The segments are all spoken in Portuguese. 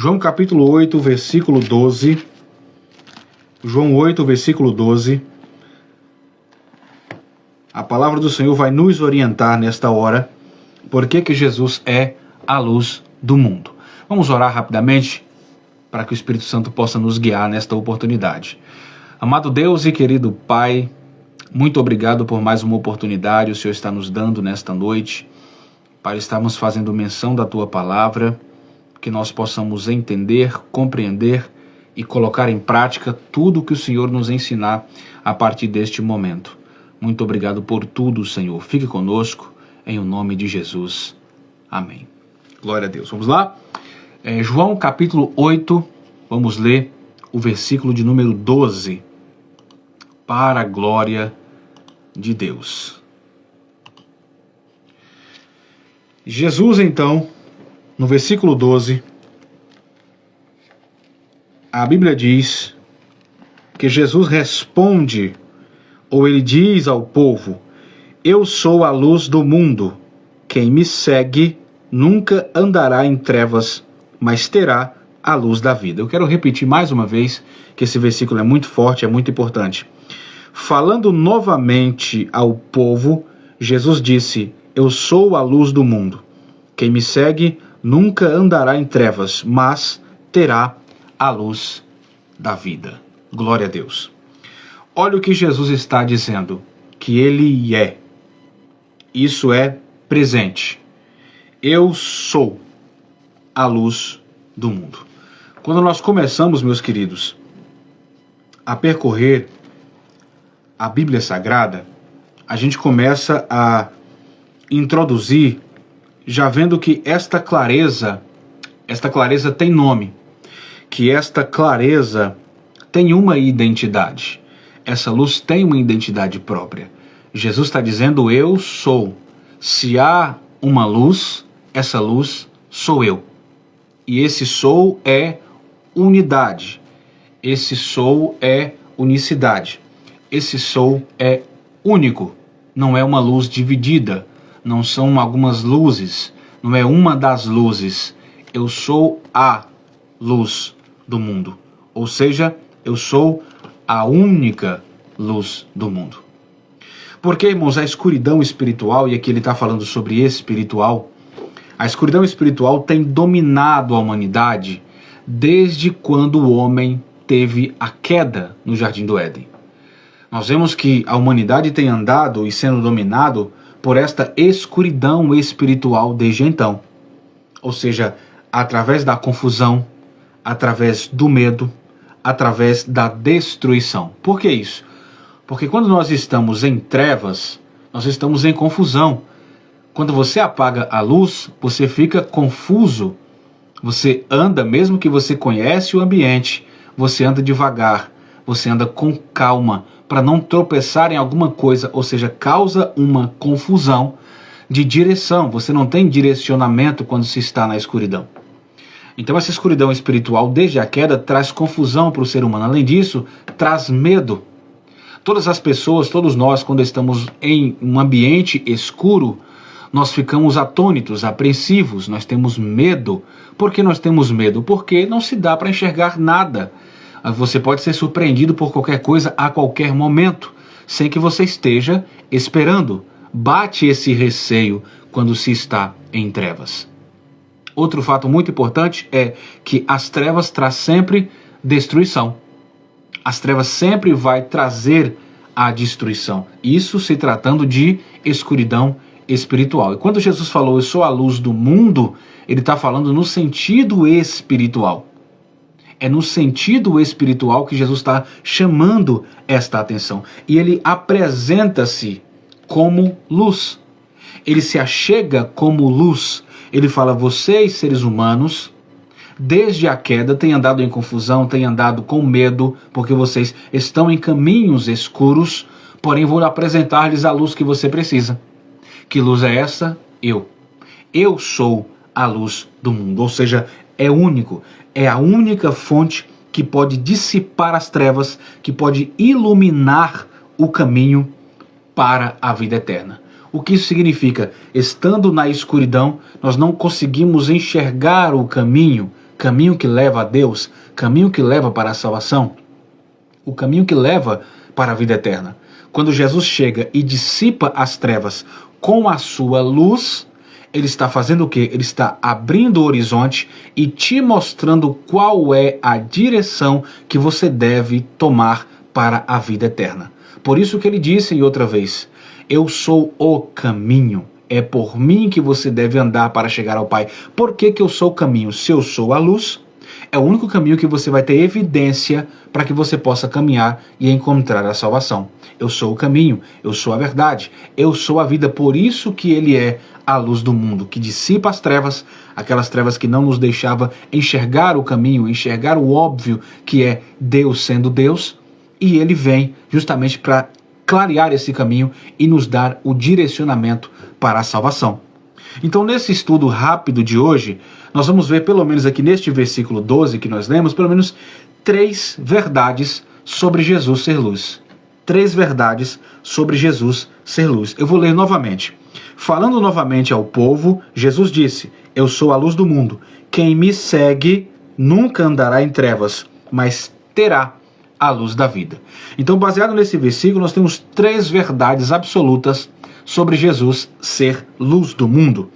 João capítulo 8, versículo 12. João 8, versículo 12. A palavra do Senhor vai nos orientar nesta hora, porque que Jesus é a luz do mundo. Vamos orar rapidamente para que o Espírito Santo possa nos guiar nesta oportunidade. Amado Deus e querido Pai, muito obrigado por mais uma oportunidade o Senhor está nos dando nesta noite, para estarmos fazendo menção da Tua palavra, que nós possamos entender, compreender e colocar em prática tudo que o Senhor nos ensinar a partir deste momento. Muito obrigado por tudo, Senhor. Fique conosco, em o nome de Jesus. Amém. Glória a Deus. Vamos lá? João capítulo 8, vamos ler o versículo de número 12. Para a glória de Deus. Jesus, então, no versículo 12, a Bíblia diz que Jesus responde, ou ele diz ao povo: eu sou a luz do mundo, quem me segue nunca andará em trevas, mas terá a luz da vida. Eu quero repetir mais uma vez que esse versículo é muito forte, é muito importante. Falando novamente ao povo, Jesus disse: eu sou a luz do mundo. Quem me segue nunca andará em trevas, mas terá a luz da vida. Glória a Deus. Olha o que Jesus está dizendo, que Ele é. Isso é presente. Eu sou a luz do mundo. Quando nós começamos, meus queridos, a percorrer a Bíblia Sagrada, a gente começa a introduzir, já vendo que esta clareza tem nome, que esta clareza tem uma identidade. Essa luz tem uma identidade própria. Jesus está dizendo: eu sou. Se há uma luz, essa luz sou eu. E esse sou é unidade. Esse sou é unicidade. Esse sou é único, não é uma luz dividida, não são algumas luzes, não é uma das luzes. Eu sou a luz do mundo, ou seja, eu sou a única luz do mundo. Porque, irmãos, a escuridão espiritual, e aqui ele está falando sobre espiritual, a escuridão espiritual tem dominado a humanidade desde quando o homem teve a queda no Jardim do Éden. Nós vemos que a humanidade tem andado e sendo dominado por esta escuridão espiritual desde então. Ou seja, através da confusão, através do medo, através da destruição. Por que isso? Porque quando nós estamos em trevas, nós estamos em confusão. Quando você apaga a luz, você fica confuso. Você anda, mesmo que você conhece o ambiente, você anda devagar, você anda com calma, para não tropeçar em alguma coisa, ou seja, causa uma confusão de direção. Você não tem direcionamento quando se está na escuridão. Então essa escuridão espiritual, desde a queda, traz confusão para o ser humano. Além disso, traz medo. Todas as pessoas, todos nós, quando estamos em um ambiente escuro, nós ficamos atônitos, apreensivos, nós temos medo. Por que nós temos medo? Porque não se dá para enxergar nada. Você pode ser surpreendido por qualquer coisa a qualquer momento, sem que você esteja esperando. Bate esse receio quando se está em trevas. Outro fato muito importante é que as trevas trazem sempre destruição. As trevas sempre vai trazer a destruição. Isso se tratando de escuridão espiritual. E quando Jesus falou: eu sou a luz do mundo, ele está falando no sentido espiritual. É no sentido espiritual que Jesus está chamando esta atenção. E ele apresenta-se como luz. Ele se achega como luz. Ele fala: vocês, seres humanos, desde a queda, têm andado em confusão, têm andado com medo, porque vocês estão em caminhos escuros, porém vou apresentar-lhes a luz que você precisa. Que luz é essa? Eu. Eu sou a luz do mundo. Ou seja, é único. É a única fonte que pode dissipar as trevas, que pode iluminar o caminho para a vida eterna. O que isso significa? Estando na escuridão, nós não conseguimos enxergar o caminho caminho que leva a Deus, caminho que leva para a salvação, o caminho que leva para a vida eterna. Quando Jesus chega e dissipa as trevas com a sua luz, ele está fazendo o quê? Ele está abrindo o horizonte e te mostrando qual é a direção que você deve tomar para a vida eterna. Por isso que ele disse em outra vez, eu sou o caminho. É por mim que você deve andar para chegar ao Pai. Por que que eu sou o caminho? Se eu sou a luz, é o único caminho que você vai ter evidência para que você possa caminhar e encontrar a salvação. Eu sou o caminho, eu sou a verdade, eu sou a vida. Por isso que ele é a luz do mundo, que dissipa as trevas, aquelas trevas que não nos deixavam enxergar o caminho, enxergar o óbvio que é Deus sendo Deus, e ele vem justamente para clarear esse caminho e nos dar o direcionamento para a salvação. Então, nesse estudo rápido de hoje, nós vamos ver, pelo menos aqui neste versículo 12 que nós lemos, pelo menos 3 verdades sobre Jesus ser luz. 3 verdades sobre Jesus ser luz. Eu vou ler novamente. Falando novamente ao povo, Jesus disse, eu sou a luz do mundo. Quem me segue nunca andará em trevas, mas terá a luz da vida. Então, baseado nesse versículo, nós temos 3 verdades absolutas sobre Jesus ser luz do mundo.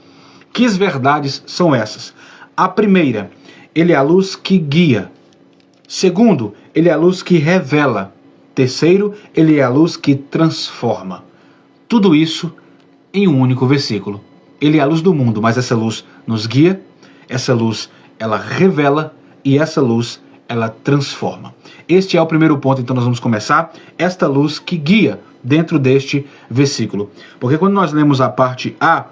Que verdades são essas? A primeira, ele é a luz que guia. Segundo, ele é a luz que revela. Terceiro, ele é a luz que transforma. Tudo isso em um único versículo. Ele é a luz do mundo, mas essa luz nos guia, essa luz ela revela e essa luz ela transforma. Este é o primeiro ponto, então nós vamos começar. Esta luz que guia dentro deste versículo. Porque quando nós lemos a parte A,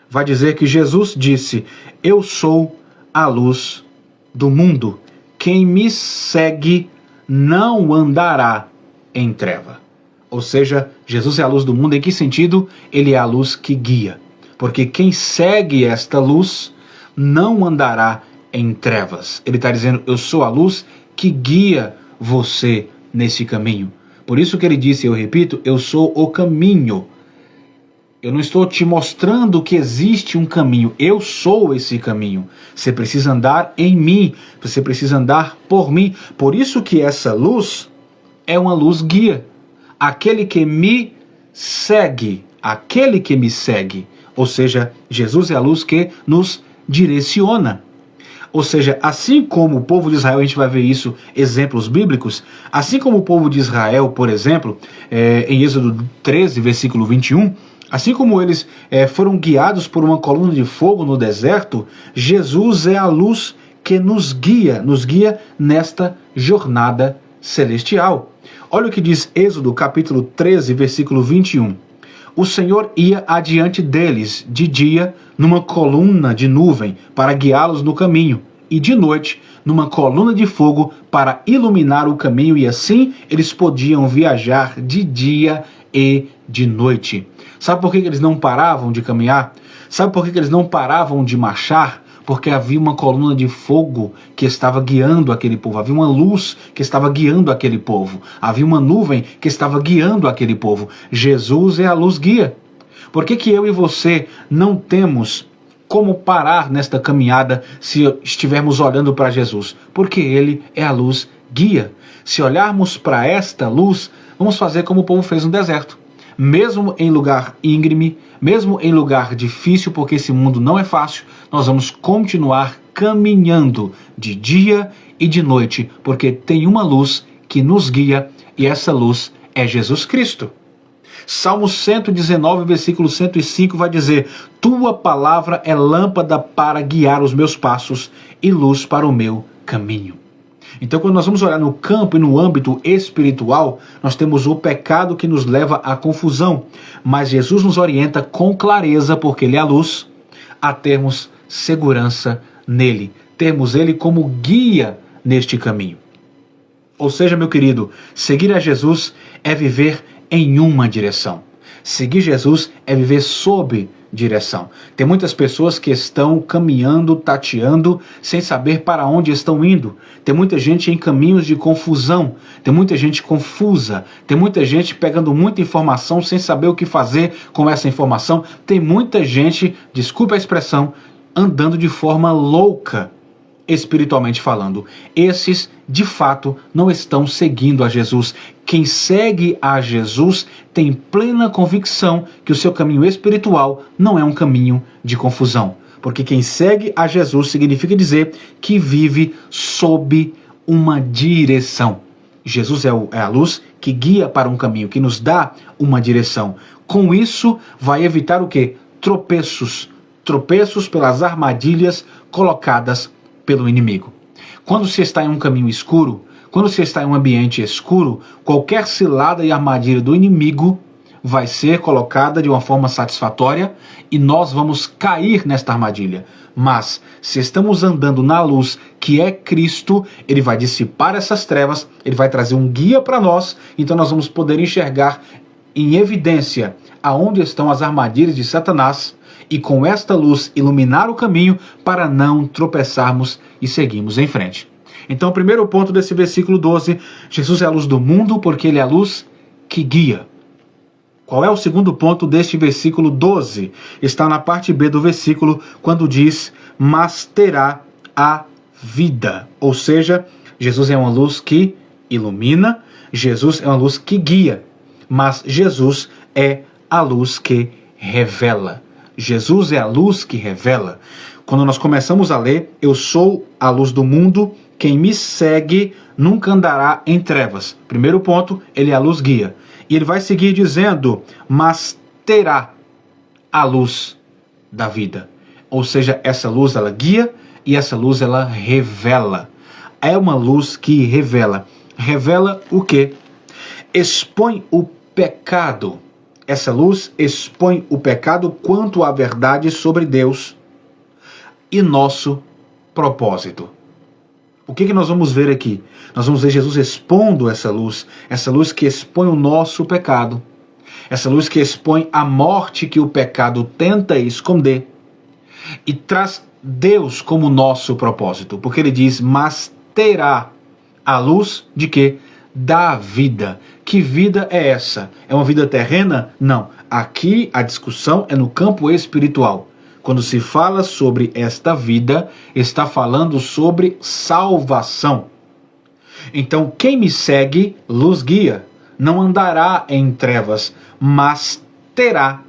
vai dizer que Jesus disse, eu sou a luz do mundo. Quem me segue não andará em treva. Ou seja, Jesus é a luz do mundo. Em que sentido? Ele é a luz que guia. Porque quem segue esta luz não andará em trevas. Ele está dizendo, eu sou a luz que guia você nesse caminho. Por isso que ele disse, eu repito, eu sou o caminho. Eu não estou te mostrando que existe um caminho. Eu sou esse caminho. Você precisa andar em mim. Você precisa andar por mim. Por isso que essa luz é uma luz guia. Aquele que me segue. Aquele que me segue. Ou seja, Jesus é a luz que nos direciona. Ou seja, assim como o povo de Israel, a gente vai ver isso, exemplos bíblicos, assim como o povo de Israel, por exemplo, em Êxodo 13, versículo 21, assim como eles foram guiados por uma coluna de fogo no deserto, Jesus é a luz que nos guia nesta jornada celestial. Olha o que diz Êxodo capítulo 13, versículo 21. O Senhor ia adiante deles de dia numa coluna de nuvem para guiá-los no caminho, e de noite numa coluna de fogo para iluminar o caminho, e assim eles podiam viajar de dia e de noite. Sabe por que eles não paravam de caminhar? Sabe por que eles não paravam de marchar? Porque havia uma coluna de fogo que estava guiando aquele povo, havia uma luz que estava guiando aquele povo, havia uma nuvem que estava guiando aquele povo. Jesus é a luz guia. Por que eu e você não temos como parar nesta caminhada se estivermos olhando para Jesus? Porque ele é a luz guia. Se olharmos para esta luz, vamos fazer como o povo fez no deserto. Mesmo em lugar íngreme, mesmo em lugar difícil, porque esse mundo não é fácil, nós vamos continuar caminhando de dia e de noite, porque tem uma luz que nos guia, e essa luz é Jesus Cristo. Salmo 119, versículo 105 vai dizer, tua palavra é lâmpada para guiar os meus passos e luz para o meu caminho. Então, quando nós vamos olhar no campo e no âmbito espiritual, nós temos o pecado que nos leva à confusão. Mas Jesus nos orienta com clareza, porque ele é a luz, a termos segurança nele. Termos ele como guia neste caminho. Ou seja, meu querido, seguir a Jesus é viver em uma direção. Seguir Jesus é viver sob direção. Tem muitas pessoas que estão caminhando, tateando, sem saber para onde estão indo. Tem muita gente em caminhos de confusão. Tem muita gente confusa. Tem muita gente pegando muita informação sem saber o que fazer com essa informação. Tem muita gente, desculpa a expressão, andando de forma louca. espiritualmente falando. Esses, de fato, não estão seguindo a Jesus. Quem segue a Jesus tem plena convicção que o seu caminho espiritual não é um caminho de confusão. Porque quem segue a Jesus significa dizer que vive sob uma direção. Jesus é a luz que guia para um caminho, que nos dá uma direção. Com isso, vai evitar o quê? Tropeços pelas armadilhas colocadas pelo inimigo. Quando se está em um caminho escuro, quando se está em um ambiente escuro, qualquer cilada e armadilha do inimigo vai ser colocada de uma forma satisfatória e nós vamos cair nesta armadilha. Mas, se estamos andando na luz que é Cristo, ele vai dissipar essas trevas, ele vai trazer um guia para nós, então nós vamos poder enxergar em evidência aonde estão as armadilhas de Satanás e com esta luz iluminar o caminho para não tropeçarmos e seguirmos em frente. Então, o primeiro ponto desse versículo 12, Jesus é a luz do mundo porque ele é a luz que guia. Qual é o segundo ponto deste versículo 12? Está na parte B do versículo, quando diz, mas terá a vida. Ou seja, Jesus é uma luz que ilumina, Jesus é uma luz que guia, mas Jesus é a luz que revela. Jesus é a luz que revela. Quando nós começamos a ler, eu sou a luz do mundo, quem me segue nunca andará em trevas. Primeiro ponto, ele é a luz guia. E ele vai seguir dizendo, mas terá a luz da vida. Ou seja, essa luz ela guia e essa luz ela revela. É uma luz que revela. Revela o quê? Expõe o pecado. Essa luz expõe o pecado quanto à verdade sobre Deus e nosso propósito. O que nós vamos ver aqui? Nós vamos ver Jesus expondo essa luz que expõe o nosso pecado, essa luz que expõe a morte que o pecado tenta esconder e traz Deus como nosso propósito, porque ele diz, mas terá a luz de quê? Da vida. Que vida é essa? É uma vida terrena? Não. Aqui a discussão é no campo espiritual. Quando se fala sobre esta vida, está falando sobre salvação. Então, quem me segue, luz guia, não andará em trevas, mas terá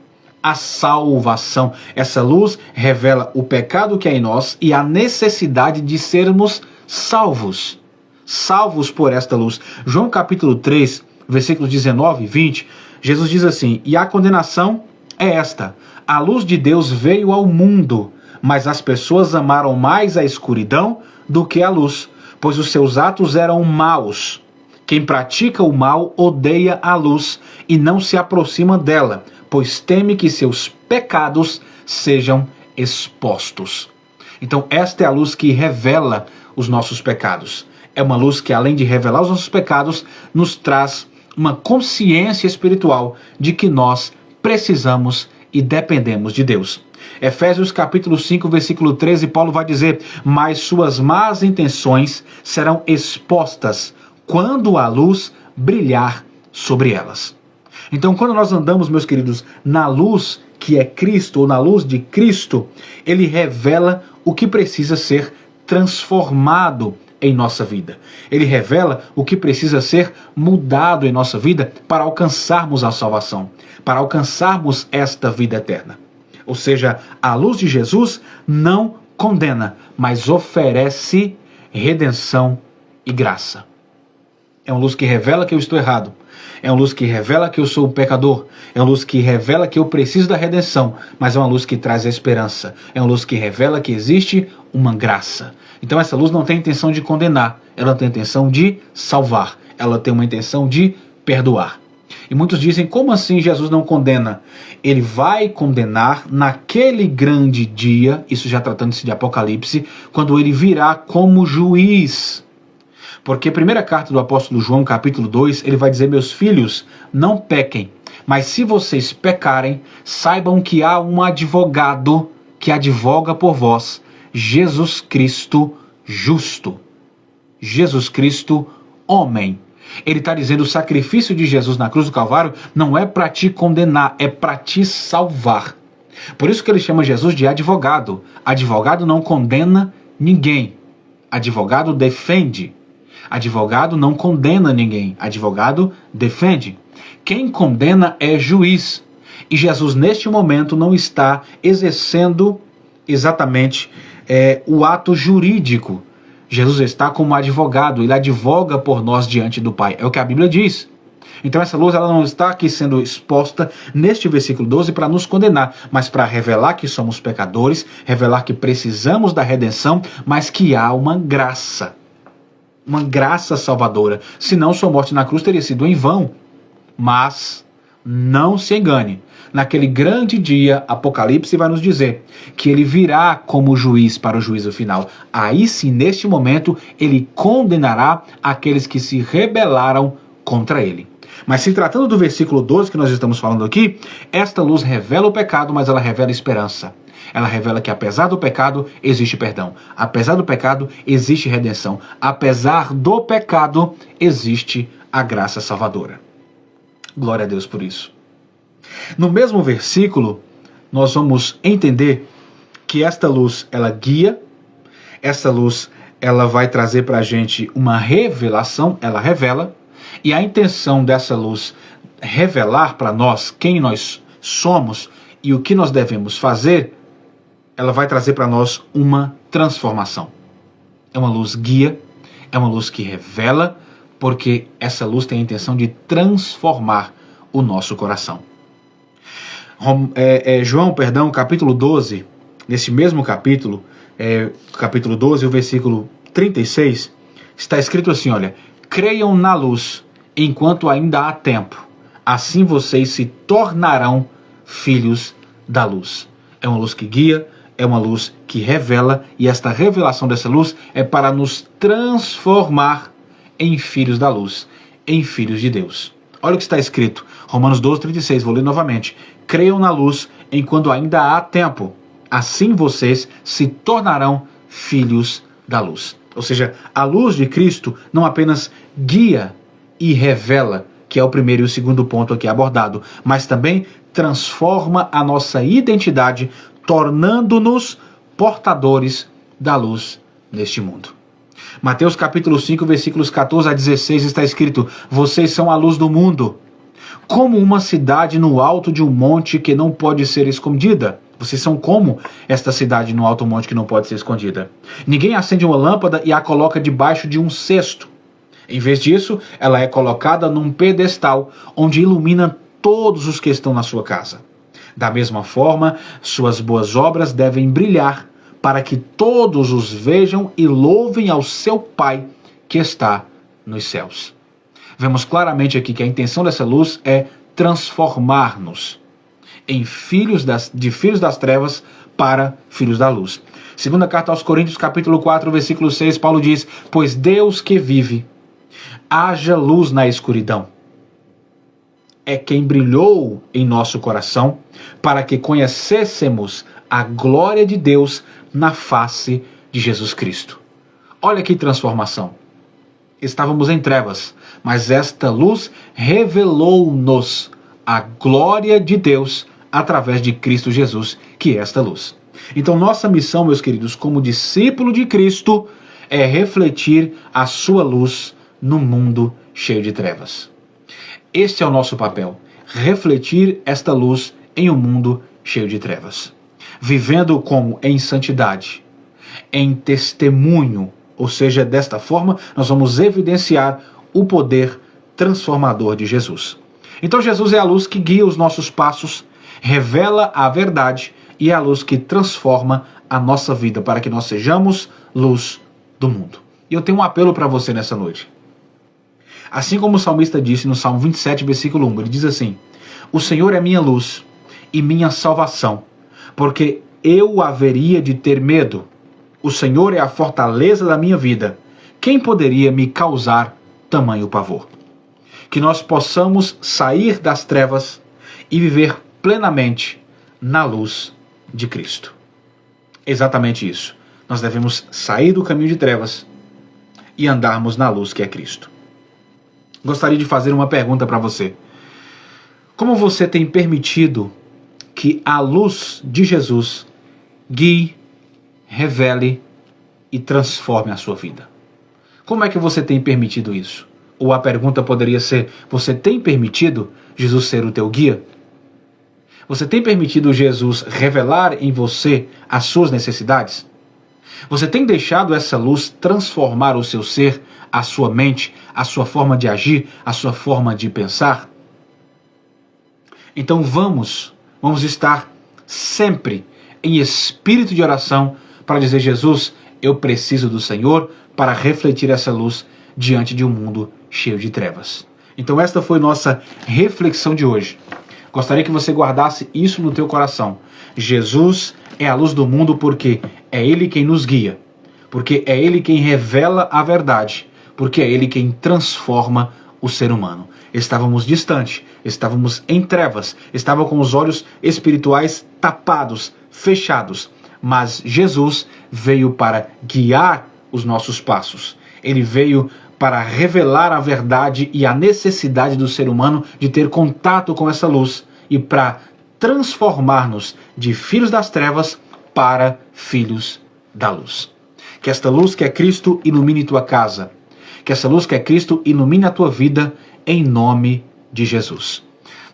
a salvação. Essa luz revela o pecado que é em nós e a necessidade de sermos salvos. Salvos por esta luz. João capítulo 3, versículos 19 e 20, Jesus diz assim, e a condenação é esta, a luz de Deus veio ao mundo, mas as pessoas amaram mais a escuridão do que a luz, pois os seus atos eram maus. Quem pratica o mal odeia a luz e não se aproxima dela, pois teme que seus pecados sejam expostos. Então esta é a luz que revela os nossos pecados. É uma luz que, além de revelar os nossos pecados, nos traz uma consciência espiritual de que nós precisamos e dependemos de Deus. Efésios capítulo 5, versículo 13, Paulo vai dizer, mas suas más intenções serão expostas quando a luz brilhar sobre elas. Então, quando nós andamos, meus queridos, na luz que é Cristo, ou na luz de Cristo, ele revela o que precisa ser transformado em nossa vida. Ele revela o que precisa ser mudado em nossa vida para alcançarmos a salvação, para alcançarmos esta vida eterna. Ou seja, a luz de Jesus não condena, mas oferece redenção e graça. É uma luz que revela que eu estou errado. É uma luz que revela que eu sou um pecador. É uma luz que revela que eu preciso da redenção. Mas é uma luz que traz a esperança. É uma luz que revela que existe uma graça. Então essa luz não tem intenção de condenar. Ela tem a intenção de salvar. Ela tem uma intenção de perdoar. E muitos dizem, como assim Jesus não condena? Ele vai condenar naquele grande dia, isso já tratando-se de Apocalipse, quando ele virá como juiz. Porque a primeira carta do apóstolo João, capítulo 2, ele vai dizer, meus filhos, não pequem, mas se vocês pecarem, saibam que há um advogado que advoga por vós, Jesus Cristo justo. Jesus Cristo homem. Ele está dizendo, o sacrifício de Jesus na cruz do Calvário não é para te condenar, é para te salvar. Por isso que ele chama Jesus de advogado. Advogado não condena ninguém. Advogado defende. Advogado não condena ninguém. Advogado defende. Quem condena é juiz. E Jesus, neste momento, não está exercendo exatamente o ato jurídico. Jesus está como advogado. Ele advoga por nós diante do Pai. É o que a Bíblia diz. Então essa luz ela não está aqui sendo exposta neste versículo 12 para nos condenar, mas para revelar que somos pecadores, revelar que precisamos da redenção, mas que há uma graça salvadora. Senão sua morte na cruz teria sido em vão. Mas não se engane, naquele grande dia, Apocalipse vai nos dizer que ele virá como juiz para o juízo final. Aí sim, neste momento, ele condenará aqueles que se rebelaram contra ele. Mas se tratando do versículo 12 que nós estamos falando aqui, esta luz revela o pecado, mas ela revela esperança. Ela revela que apesar do pecado, existe perdão. Apesar do pecado, existe redenção. Apesar do pecado, existe a graça salvadora. Glória a Deus por isso. No mesmo versículo, nós vamos entender que esta luz, ela guia, essa luz, ela vai trazer para a gente uma revelação, ela revela, e a intenção dessa luz revelar para nós quem nós somos e o que nós devemos fazer, ela vai trazer para nós uma transformação. É uma luz guia, é uma luz que revela, porque essa luz tem a intenção de transformar o nosso coração. João, capítulo 12, nesse mesmo capítulo 12, o versículo 36, está escrito assim, olha, creiam na luz enquanto ainda há tempo, assim vocês se tornarão filhos da luz. É uma luz que guia, é uma luz que revela, e esta revelação dessa luz é para nos transformar em filhos da luz, em filhos de Deus. Olha o que está escrito, Romanos 12, 36, vou ler novamente. Creiam na luz enquanto ainda há tempo, assim vocês se tornarão filhos da luz. Ou seja, a luz de Cristo não apenas guia e revela, que é o primeiro e o segundo ponto aqui abordado, mas também transforma a nossa identidade, tornando-nos portadores da luz neste mundo. Mateus capítulo 5, versículos 14 a 16 está escrito, vocês são a luz do mundo, como uma cidade no alto de um monte que não pode ser escondida. Vocês são como esta cidade no alto monte que não pode ser escondida. Ninguém acende uma lâmpada e a coloca debaixo de um cesto. Em vez disso, ela é colocada num pedestal, onde ilumina todos os que estão na sua casa. Da mesma forma, suas boas obras devem brilhar, para que todos os vejam e louvem ao seu Pai que está nos céus. Vemos claramente aqui que a intenção dessa luz é transformar-nos em filhos das trevas para filhos da luz. Segunda carta aos Coríntios, capítulo 4, versículo 6, Paulo diz, pois Deus que vive, haja luz na escuridão. É quem brilhou em nosso coração para que conhecêssemos a glória de Deus na face de Jesus Cristo. Olha que transformação. Estávamos em trevas, mas esta luz revelou-nos a glória de Deus através de Cristo Jesus, que é esta luz. Então nossa missão, meus queridos, como discípulo de Cristo, é refletir a sua luz no mundo cheio de trevas. Este é o nosso papel, refletir esta luz em um mundo cheio de trevas. Vivendo como em santidade, em testemunho, ou seja, desta forma, nós vamos evidenciar o poder transformador de Jesus. Então Jesus é a luz que guia os nossos passos, revela a verdade e é a luz que transforma a nossa vida para que nós sejamos luz do mundo. E eu tenho um apelo para você nessa noite. Assim como o salmista disse no Salmo 27, versículo 1, ele diz assim, o Senhor é minha luz e minha salvação, porque eu haveria de ter medo. O Senhor é a fortaleza da minha vida. Quem poderia me causar tamanho pavor? Que nós possamos sair das trevas e viver plenamente na luz de Cristo. Exatamente isso. Nós devemos sair do caminho de trevas e andarmos na luz que é Cristo. Gostaria de fazer uma pergunta para você. Como você tem permitido que a luz de Jesus guie, revele e transforme a sua vida. Como é que você tem permitido isso? Ou a pergunta poderia ser: você tem permitido Jesus ser o teu guia? Você tem permitido Jesus revelar em você as suas necessidades? Você tem deixado essa luz transformar o seu ser, a sua mente, a sua forma de agir, a sua forma de pensar? Então vamos estar sempre em espírito de oração para dizer: Jesus, eu preciso do Senhor para refletir essa luz diante de um mundo cheio de trevas. Então esta foi nossa reflexão de hoje. Gostaria que você guardasse isso no teu coração. Jesus é a luz do mundo porque é Ele quem nos guia, porque é Ele quem revela a verdade, porque é Ele quem transforma o ser humano. Estávamos distantes, estávamos em trevas, estávamos com os olhos espirituais tapados, fechados, mas Jesus veio para guiar os nossos passos. Ele veio para revelar a verdade e a necessidade do ser humano de ter contato com essa luz e para transformar-nos de filhos das trevas para filhos da luz. Que esta luz que é Cristo ilumine tua casa. Que essa luz que é Cristo ilumine a tua vida em nome de Jesus.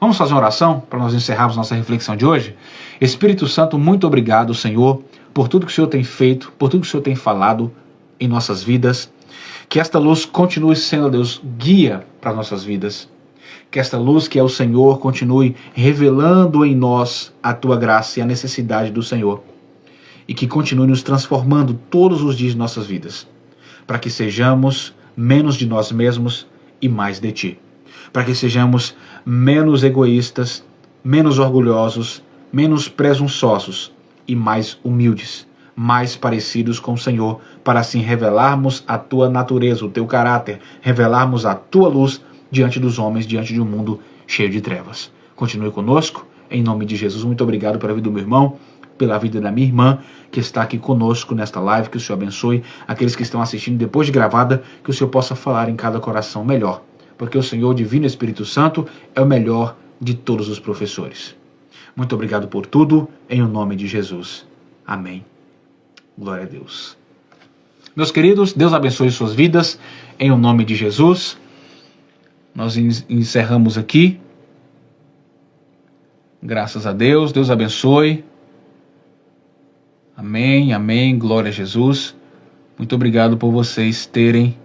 Vamos fazer uma oração para nós encerrarmos nossa reflexão de hoje? Espírito Santo, muito obrigado, Senhor, por tudo que o Senhor tem feito, por tudo que o Senhor tem falado em nossas vidas. Que esta luz continue sendo, Deus, guia para nossas vidas. Que esta luz que é o Senhor continue revelando em nós a tua graça e a necessidade do Senhor. E que continue nos transformando todos os dias de nossas vidas. Para que sejamos menos de nós mesmos e mais de ti. Para que sejamos menos egoístas, menos orgulhosos, menos presunçosos e mais humildes, mais parecidos com o Senhor, para assim revelarmos a tua natureza, o teu caráter, revelarmos a tua luz diante dos homens, diante de um mundo cheio de trevas. Continue conosco, em nome de Jesus. Muito obrigado pela vida do meu irmão, pela vida da minha irmã, que está aqui conosco nesta live. Que o Senhor abençoe aqueles que estão assistindo depois de gravada, que o Senhor possa falar em cada coração melhor, porque o Senhor, Divino Espírito Santo, é o melhor de todos os professores. Muito obrigado por tudo, em o nome de Jesus. Amém. Glória a Deus. Meus queridos, Deus abençoe suas vidas, em o nome de Jesus. Nós encerramos aqui. Graças a Deus, Deus abençoe. Amém, amém, glória a Jesus. Muito obrigado por vocês terem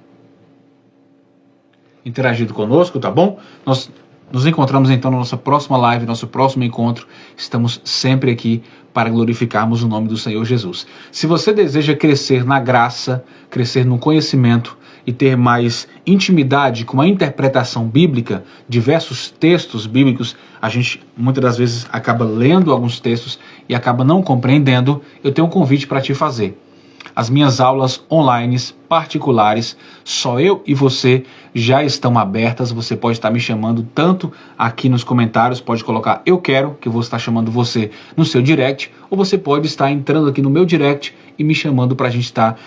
interagido conosco, tá bom? Nós nos encontramos então na nossa próxima live, nosso próximo encontro. Estamos sempre aqui para glorificarmos o nome do Senhor Jesus. Se você deseja crescer na graça, crescer no conhecimento e ter mais intimidade com a interpretação bíblica, diversos textos bíblicos, a gente muitas das vezes acaba lendo alguns textos e acaba não compreendendo, eu tenho um convite para te fazer. As minhas aulas online particulares, só eu e você, já estão abertas. Você pode estar me chamando tanto aqui nos comentários, pode colocar eu quero, que eu vou estar chamando você no seu direct, ou você pode estar entrando aqui no meu direct e me chamando para a gente estar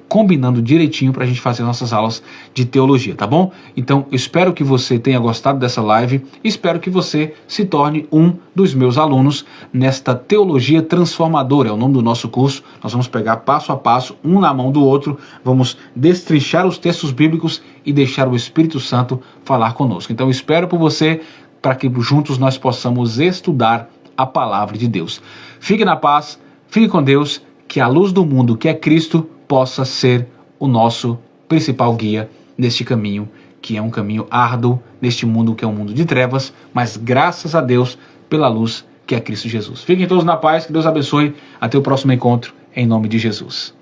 combinando direitinho para a gente fazer nossas aulas de teologia, tá bom? Então, espero que você tenha gostado dessa live, espero que você se torne um dos meus alunos nesta Teologia Transformadora, é o nome do nosso curso. Nós vamos pegar passo a passo, um na mão do outro, vamos destrinchar os textos bíblicos e deixar o Espírito Santo falar conosco. Então, espero por você, para que juntos nós possamos estudar a palavra de Deus. Fique na paz, fique com Deus, que a luz do mundo, que é Cristo, possa ser o nosso principal guia neste caminho, que é um caminho árduo, neste mundo que é um mundo de trevas, mas graças a Deus pela luz que é Cristo Jesus. Fiquem todos na paz, que Deus abençoe. Até o próximo encontro, em nome de Jesus.